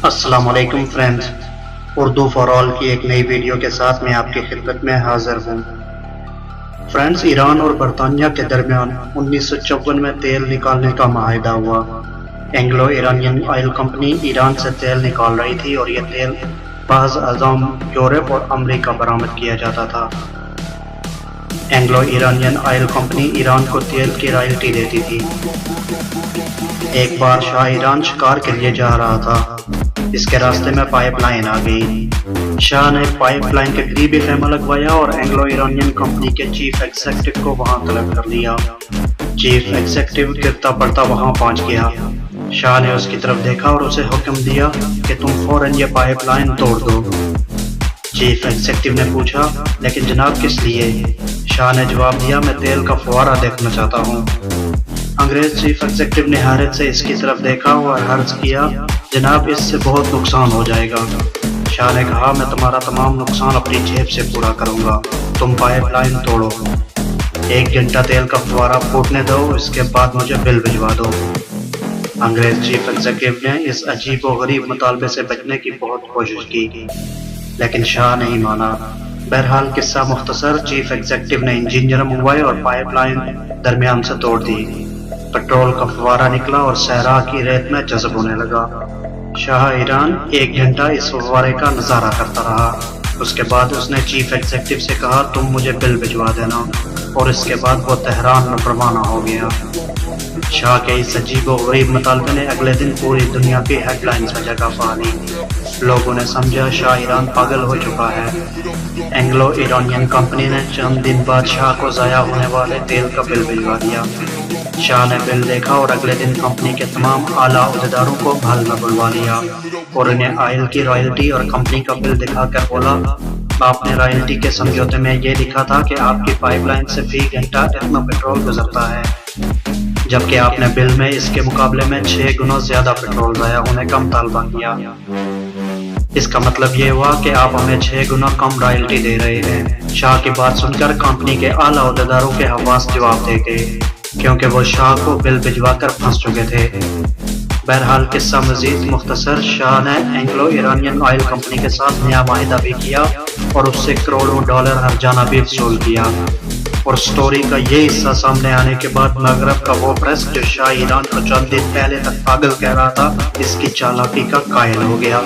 السلام علیکم friends, Urdu for all کی ایک نئی ویڈیو کے ساتھ میں آپ کی خدمت میں حاضر ہوں۔ فرینڈز، ایران اور برطانیہ کے درمیان 1954 میں تیل نکالنے کا معاہدہ ہوا۔ Anglo Iranian oil company Iran سے تیل نکال رہی تھی اور یہ تیل بعض اعظام یورپ اور امریکہ برآمد کیا جاتا تھا۔ Anglo Iranian oil company Iran کو تیل کی رائلٹی دیتی تھی۔ ایک بار شاہ ایران شکار کے لیے جا رہا تھا، اس کے راستے میں پائپ لائن آ گئی۔ شاہ نے پائپ لائن کے قریب ہی خیمہ لگوایا اور اینگلو ایرانین کمپنی کے چیف ایگزیکٹو کو وہاں طلب کر لیا۔ چیف ایگزیکٹو گرتا پڑتا وہاں پہنچ گیا۔ شاہ نے اس کی طرف دیکھا اور اسے حکم دیا کہ تم فوراً یہ پائپ لائن توڑ دو۔ چیف ایگزیکٹو نے پوچھا، لیکن جناب کس لیے؟ شاہ نے جواب دیا، میں تیل کا فوارہ دیکھنا چاہتا ہوں۔ انگریز چیف ایگزیکٹو نے حیرت سے اس کی طرف دیکھا اور عرض کیا، جناب اس سے بہت نقصان ہو جائے گا۔ شاہ نے کہا، میں تمہارا تمام نقصان اپنی جیب سے پورا کروں گا، تم پائپ لائن توڑو۔ 1 گھنٹہ تیل کا فوارہ پھوٹنے دو، اس کے بعد مجھے بل بھجوا دو۔ انگریز چیف ایگزیکٹو نے اس عجیب و غریب مطالبے سے بچنے کی بہت کوشش کی، لیکن شاہ نہیں مانا۔ بہرحال قصہ مختصر، چیف ایگزیکٹو نے انجینئر منگوائے اور پائپ لائن درمیان سے توڑ دی۔ پٹرول کا فوارہ نکلا اور صحرا کی ریت میں جذب ہونے لگا۔ شاہ ایران 1 گھنٹہ اس فوارے کا نظارہ کرتا رہا۔ اس کے بعد اس نے چیف ایگزیکٹو سے کہا، تم مجھے بل بھجوا دینا، اور اس کے بعد وہ تہران میں روانہ ہو گیا۔ شاہ کے اس عجیب و غریب مطالبے نے اگلے دن پوری دنیا کی ہیڈ لائنز میں جگہ پا لی۔ لوگوں نے سمجھا شاہ ایران پاگل ہو چکا ہے۔ اینگلو ایرانین کمپنی نے چند دن بعد شاہ کو ضائع ہونے والے تیل کا بل بھجوا دیا۔ شاہ نے بل دیکھا اور اگلے دن کمپنی کے تمام اعلیٰ عہدیداروں کو محل میں بلوا لیا اور انہیں آئل کی رائلٹی اور کمپنی کا بل دکھا کر بولا، آپ نے رائلٹی کے سمجھوتے میں یہ لکھا تھا کہ آپ کی پائپ لائن سے فی گھنٹہ اتنا پیٹرول گزرتا ہے، جبکہ آپ نے بل میں اس کے مقابلے میں 6 گنا زیادہ پیٹرول ضائع ہونے کا مطالبہ کیا۔ اس کا مطلب یہ ہوا کہ آپ ہمیں 6 گنا کم رائلٹی دے رہے ہیں۔ شاہ کی بات سن کر کمپنی کے اعلیٰ عہدیداروں کے حواس جواب دے گئے، کیونکہ وہ شاہ کو بل بھجوا کر پھنس چکے تھے۔ بہرحال قصہ مزید مختصر، شاہ نے اینگلو ایرانین آئل کمپنی کے ساتھ نیا معاہدہ بھی کیا اور اس سے کروڑوں ڈالر ہرجانہ بھی وصول کیا۔ اور سٹوری کا یہ حصہ سامنے آنے کے بعد مغرب کا وہ پریس جو شاہ ایران کو چند دن پہلے تک پاگل کہہ رہا تھا، اس کی چالاکی کا قائل ہو گیا۔